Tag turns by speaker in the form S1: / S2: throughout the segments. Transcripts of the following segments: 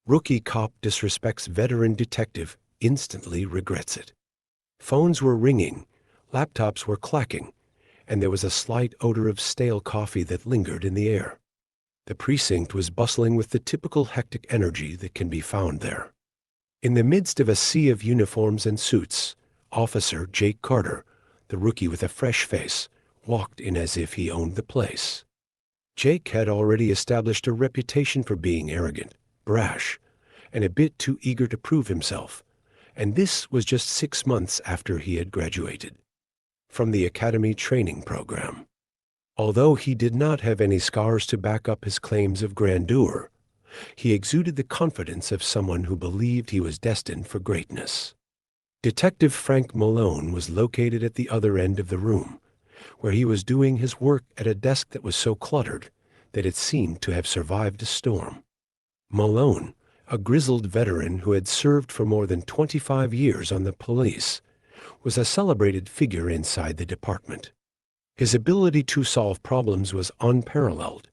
S1: Rookie cop disrespects veteran detective, instantly regrets it. Phones were ringing, laptops were clacking, and there was a slight odor of stale coffee that lingered in the air. The precinct was bustling with the typical hectic energy that can be found there. In the midst of a sea of uniforms and suits, Officer Jake Carter, the rookie with a fresh face, walked in as if he owned the place. Jake had already established a reputation for being arrogant, brash, and a bit too eager to prove himself, and this was just 6 months after he had graduated from the academy training program. Although he did not have any scars to back up his claims of grandeur, he exuded the confidence of someone who believed he was destined for greatness. Detective Frank Malone was located at the other end of the room, where he was doing his work at a desk that was so cluttered that it seemed to have survived a storm. Malone, a grizzled veteran who had served for more than 25 years on the police, was a celebrated figure inside the department. His ability to solve problems was unparalleled.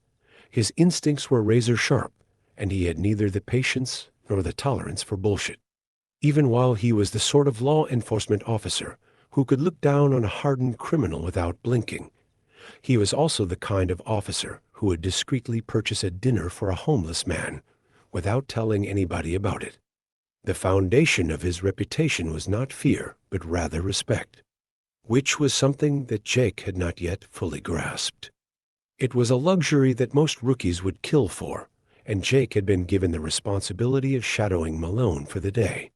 S1: His instincts were razor sharp, and he had neither the patience nor the tolerance for bullshit. Even while he was the sort of law enforcement officer who could look down on a hardened criminal without blinking, he was also the kind of officer who would discreetly purchase a dinner for a homeless man without telling anybody about it. The foundation of his reputation was not fear, but rather respect, which was something that Jake had not yet fully grasped. It was a luxury that most rookies would kill for, and Jake had been given the responsibility of shadowing Malone for the day.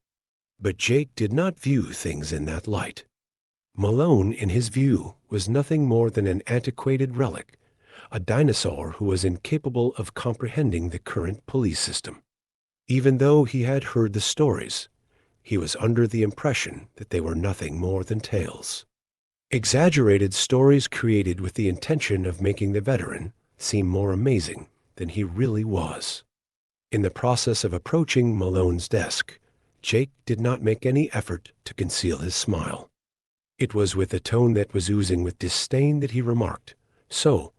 S1: But Jake did not view things in that light. Malone, in his view, was nothing more than an antiquated relic, a dinosaur who was incapable of comprehending the current police system. Even though he had heard the stories, he was under the impression that they were nothing more than tales. Exaggerated stories created with the intention of making the veteran seem more amazing than he really was. In the process of approaching Malone's desk, Jake did not make any effort to conceal his smile. It was with a tone that was oozing with disdain that he remarked, "So,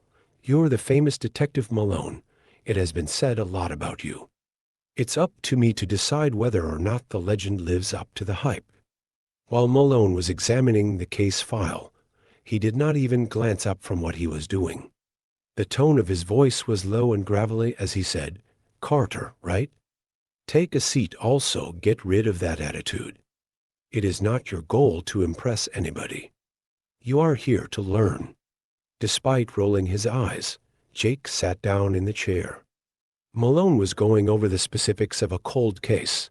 S1: you're the famous Detective Malone. It has been said a lot about you. It's up to me to decide whether or not the legend lives up to the hype." While Malone was examining the case file, he did not even glance up from what he was doing. The tone of his voice was low and gravelly as he said, "Carter, right? Take a seat. Also, get rid of that attitude. It is not your goal to impress anybody. You are here to learn." Despite rolling his eyes, Jake sat down in the chair. Malone was going over the specifics of a cold case,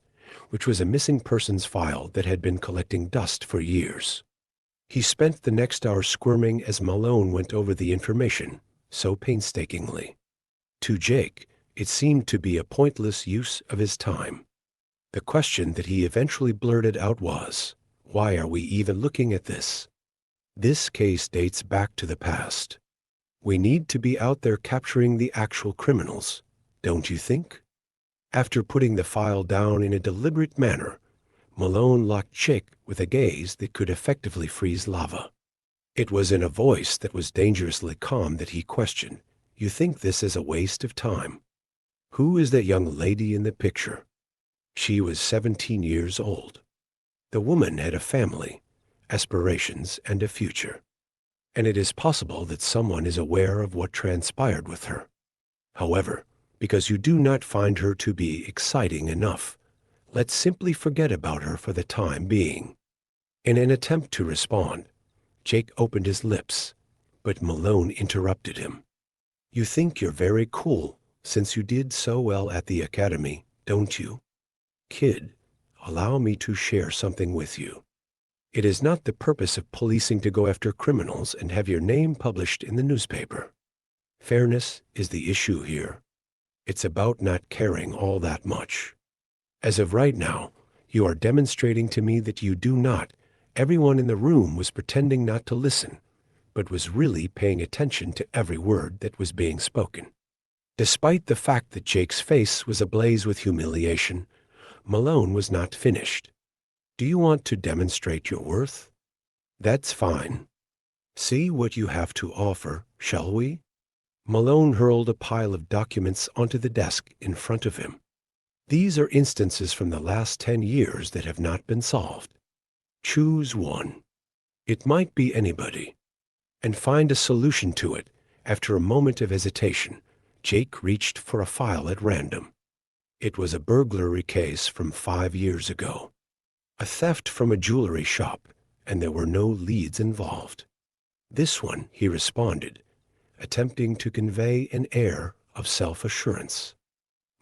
S1: which was a missing persons file that had been collecting dust for years. He spent the next hour squirming as Malone went over the information so painstakingly. To Jake, it seemed to be a pointless use of his time. The question that he eventually blurted out was, "Why are we even looking at this? This case dates back to the past. We need to be out there capturing the actual criminals, don't you think?" After putting the file down in a deliberate manner, Malone locked Jake with a gaze that could effectively freeze lava. It was in a voice that was dangerously calm that he questioned, "You think this is a waste of time? Who is that young lady in the picture?" She was 17 years old. The woman had a family, aspirations, and a future. And it is possible that someone is aware of what transpired with her. However, because you do not find her to be exciting enough, let's simply forget about her for the time being. In an attempt to respond, Jake opened his lips, but Malone interrupted him. "You think you're very cool since you did so well at the academy, don't you? Kid, allow me to share something with you. It is not the purpose of policing to go after criminals and have your name published in the newspaper. Fairness is the issue here. It's about not caring all that much. As of right now, you are demonstrating to me that you do not." Everyone in the room was pretending not to listen, but was really paying attention to every word that was being spoken. Despite the fact that Jake's face was ablaze with humiliation, Malone was not finished. "Do you want to demonstrate your worth? That's fine. See what you have to offer, shall we?" Malone hurled a pile of documents onto the desk in front of him. These are instances from the last 10 years that have not been solved. Choose one. It might be anybody. And find a solution to it. After a moment of hesitation, Jake reached for a file at random. It was a burglary case from 5 years ago. A theft from a jewelry shop, and there were no leads involved. This one, he responded, attempting to convey an air of self-assurance.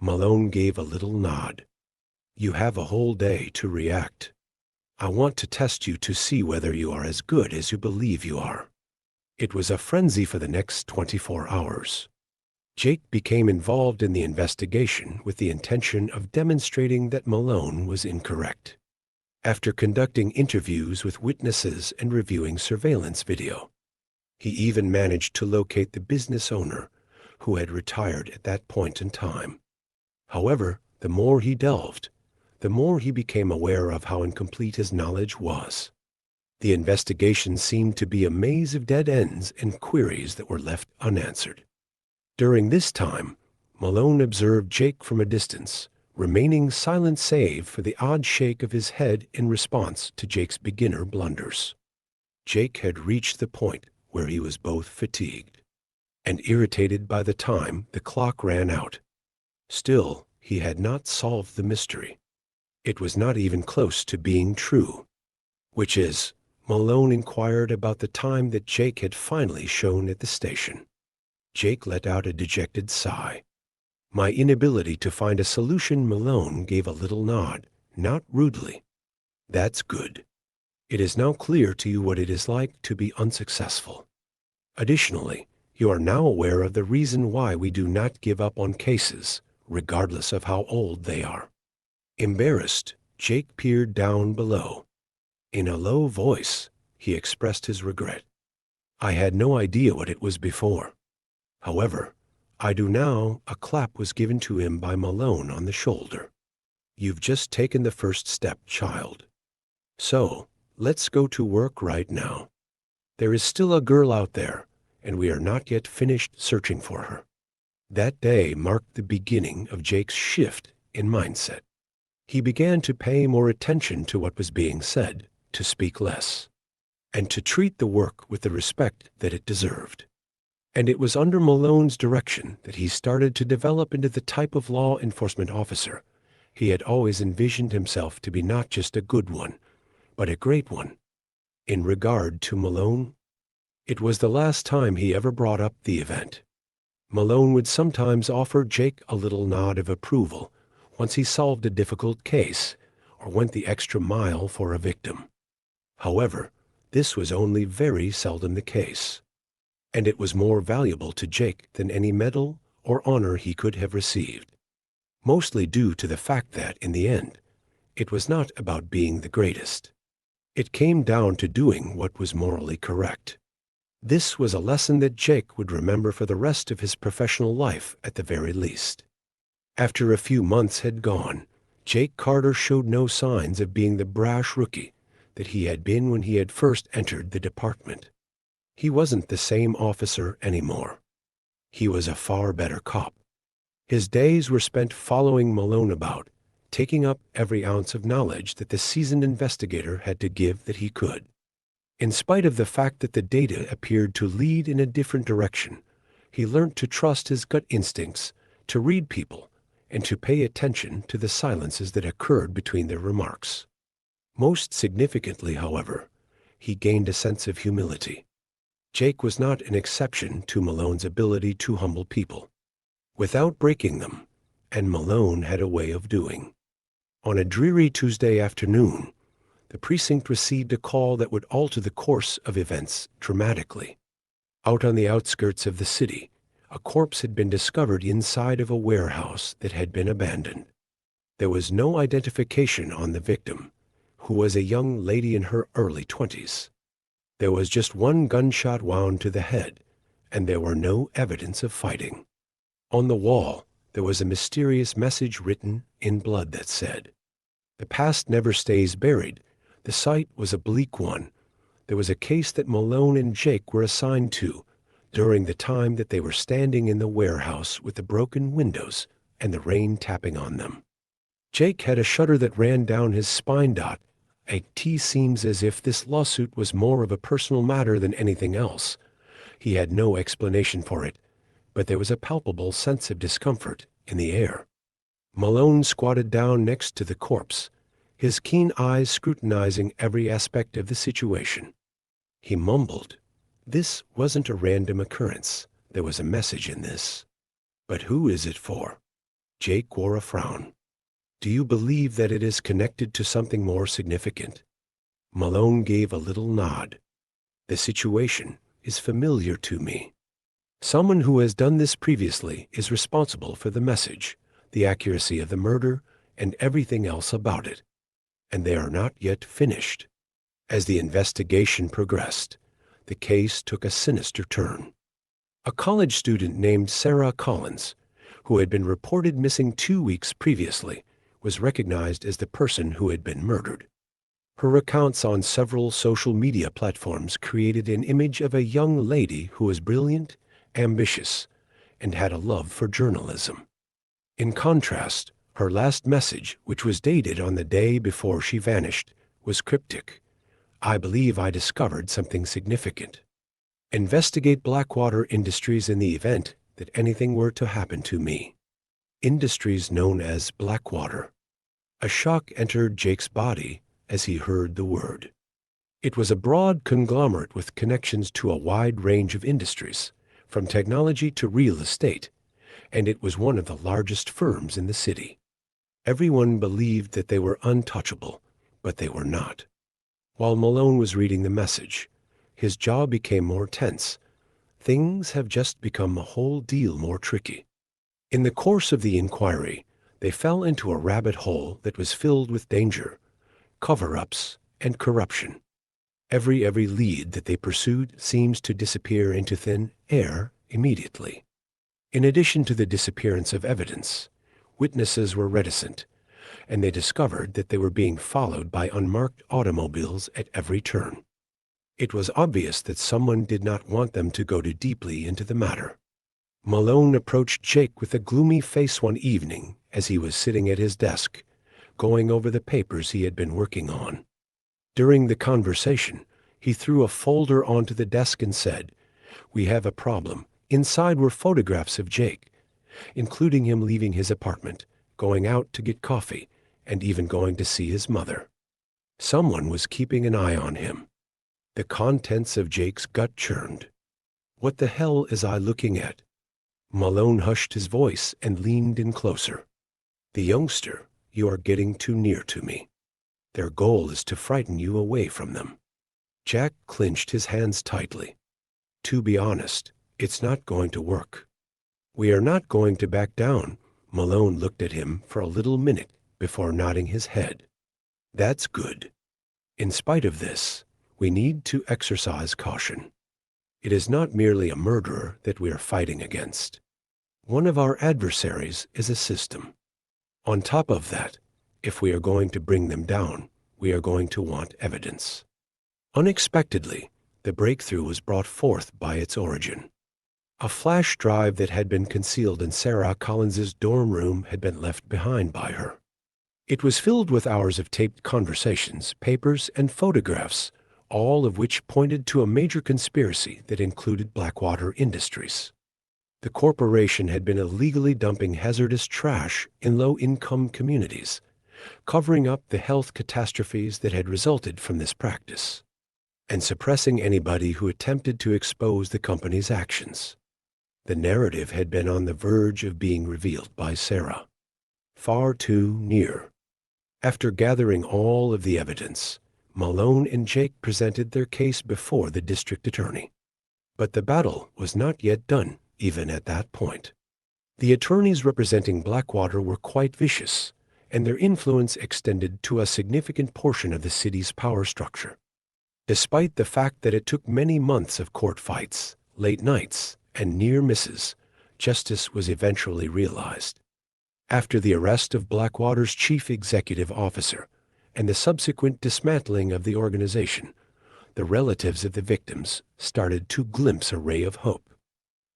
S1: Malone gave a little nod. You have a whole day to react. I want to test you to see whether you are as good as you believe you are. It was a frenzy for the next 24 hours. Jake became involved in the investigation with the intention of demonstrating that Malone was incorrect. After conducting interviews with witnesses and reviewing surveillance video, he even managed to locate the business owner, who had retired at that point in time. However, the more he delved, the more he became aware of how incomplete his knowledge was. The investigation seemed to be a maze of dead ends and queries that were left unanswered. During this time, Malone observed Jake from a distance, remaining silent save for the odd shake of his head in response to Jake's beginner blunders. Jake had reached the point where he was both fatigued and irritated by the time the clock ran out. Still, he had not solved the mystery. It was not even close to being true. Which is, Malone inquired about the time that Jake had finally shown at the station. Jake let out a dejected sigh. My inability to find a solution. Malone gave a little nod, not rudely. That's good. It is now clear to you what it is like to be unsuccessful. Additionally, you are now aware of the reason why we do not give up on cases, regardless of how old they are. Embarrassed, Jake peered down below. In a low voice, he expressed his regret. I had no idea what it was before. However, I do now. A clap was given to him by Malone on the shoulder. You've just taken the first step, child. So, let's go to work right now. There is still a girl out there, and we are not yet finished searching for her. That day marked the beginning of Jake's shift in mindset. He began to pay more attention to what was being said, to speak less, and to treat the work with the respect that it deserved. And it was under Malone's direction that he started to develop into the type of law enforcement officer he had always envisioned himself to be, not just a good one, but a great one. In regard to Malone, it was the last time he ever brought up the event. Malone would sometimes offer Jake a little nod of approval once he solved a difficult case or went the extra mile for a victim. However, this was only very seldom the case, and it was more valuable to Jake than any medal or honor he could have received, mostly due to the fact that, in the end, it was not about being the greatest. It came down to doing what was morally correct. This was a lesson that Jake would remember for the rest of his professional life at the very least. After a few months had gone, Jake Carter showed no signs of being the brash rookie that he had been when he had first entered the department. He wasn't the same officer anymore. He was a far better cop. His days were spent following Malone about, taking up every ounce of knowledge that the seasoned investigator had to give that he could. In spite of the fact that the data appeared to lead in a different direction, he learned to trust his gut instincts, to read people, and to pay attention to the silences that occurred between their remarks. Most significantly, however, he gained a sense of humility. Jake was not an exception to Malone's ability to humble people, without breaking them, and Malone had a way of doing. On a dreary Tuesday afternoon, the precinct received a call that would alter the course of events dramatically. Out on the outskirts of the city, a corpse had been discovered inside of a warehouse that had been abandoned. There was no identification on the victim, who was a young lady in her early 20s. There was just one gunshot wound to the head, and there were no evidence of fighting. On the wall, there was a mysterious message written in blood that said, "The past never stays buried." The site was a bleak one. There was a case that Malone and Jake were assigned to during the time that they were standing in the warehouse with the broken windows and the rain tapping on them. Jake had a shudder that ran down his spine. It seems as if this lawsuit was more of a personal matter than anything else. He had no explanation for it, but there was a palpable sense of discomfort in the air. Malone squatted down next to the corpse, his keen eyes scrutinizing every aspect of the situation. He mumbled, "This wasn't a random occurrence. There was a message in this." "But who is it for?" Jake wore a frown. "Do you believe that it is connected to something more significant?" Malone gave a little nod. "The situation is familiar to me. Someone who has done this previously is responsible for the message, the accuracy of the murder, and everything else about it. And they are not yet finished." As the investigation progressed, the case took a sinister turn. A college student named Sarah Collins, who had been reported missing 2 weeks previously, was recognized as the person who had been murdered. Her accounts on several social media platforms created an image of a young lady who was brilliant, ambitious, and had a love for journalism. In contrast, her last message, which was dated on the day before she vanished, was cryptic. "I believe I discovered something significant. Investigate Blackwater Industries in the event that anything were to happen to me." Industries known as Blackwater. A shock entered Jake's body as he heard the word. It was a broad conglomerate with connections to a wide range of industries, from technology to real estate, and it was one of the largest firms in the city. Everyone believed that they were untouchable, but they were not. While Malone was reading the message, his jaw became more tense. Things have just become a whole deal more tricky. In the course of the inquiry, they fell into a rabbit hole that was filled with danger, cover-ups, and corruption. Every lead that they pursued seems to disappear into thin air immediately. In addition to the disappearance of evidence, witnesses were reticent, and they discovered that they were being followed by unmarked automobiles at every turn. It was obvious that someone did not want them to go too deeply into the matter. Malone approached Jake with a gloomy face one evening as he was sitting at his desk, going over the papers he had been working on. During the conversation, he threw a folder onto the desk and said, "We have a problem." Inside were photographs of Jake, including him leaving his apartment, going out to get coffee, and even going to see his mother. Someone was keeping an eye on him. The contents of Jake's gut churned. "What the hell is I looking at?" Malone hushed his voice and leaned in closer. "The youngster, you are getting too near to me. Their goal is to frighten you away from them." Jack clenched his hands tightly. "To be honest, it's not going to work." "We are not going to back down." Malone looked at him for a little minute before nodding his head. "That's good. In spite of this, we need to exercise caution. It is not merely a murderer that we are fighting against. One of our adversaries is a system. On top of that, if we are going to bring them down, we are going to want evidence." Unexpectedly, the breakthrough was brought forth by its origin. A flash drive that had been concealed in Sarah Collins's dorm room had been left behind by her. It was filled with hours of taped conversations, papers, and photographs, all of which pointed to a major conspiracy that included Blackwater Industries. The corporation had been illegally dumping hazardous trash in low-income communities, covering up the health catastrophes that had resulted from this practice, and suppressing anybody who attempted to expose the company's actions. The narrative had been on the verge of being revealed by Sarah. Far too near. After gathering all of the evidence, Malone and Jake presented their case before the district attorney. But the battle was not yet done, even at that point. The attorneys representing Blackwater were quite vicious, and their influence extended to a significant portion of the city's power structure. Despite the fact that it took many months of court fights, late nights, and near misses, justice was eventually realized. After the arrest of Blackwater's chief executive officer and the subsequent dismantling of the organization, the relatives of the victims started to glimpse a ray of hope.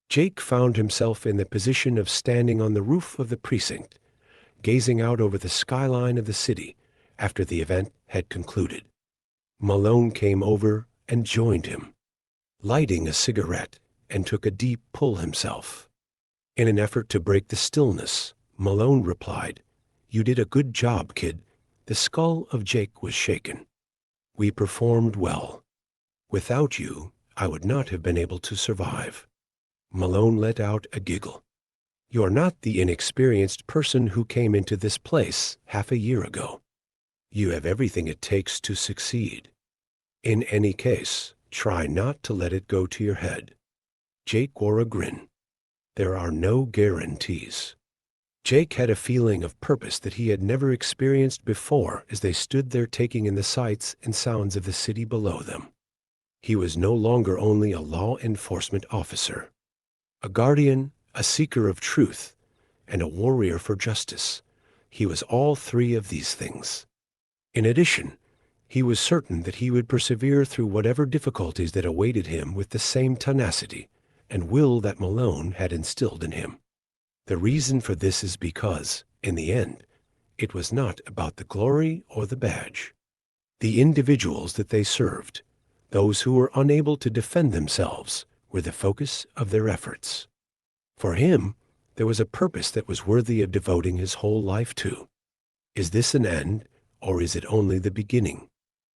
S1: Jake found himself in the position of standing on the roof of the precinct, gazing out over the skyline of the city after the event had concluded. Malone came over and joined him, lighting a cigarette, and took a deep pull himself. In an effort to break the stillness, Malone replied, "You did a good job, kid." The skull of Jake was shaken. "We performed well. Without you, I would not have been able to survive." Malone let out a giggle. "You're not the inexperienced person who came into this place half a year ago. You have everything it takes to succeed. In any case, try not to let it go to your head." Jake wore a grin. "There are no guarantees." Jake had a feeling of purpose that he had never experienced before as they stood there taking in the sights and sounds of the city below them. He was no longer only a law enforcement officer, a guardian, a seeker of truth, and a warrior for justice. He was all three of these things. In addition, he was certain that he would persevere through whatever difficulties that awaited him with the same tenacity and will that Malone had instilled in him. The reason for this is because, in the end, it was not about the glory or the badge. The individuals that they served, those who were unable to defend themselves, were the focus of their efforts. For him, there was a purpose that was worthy of devoting his whole life to. Is this an end, or is it only the beginning?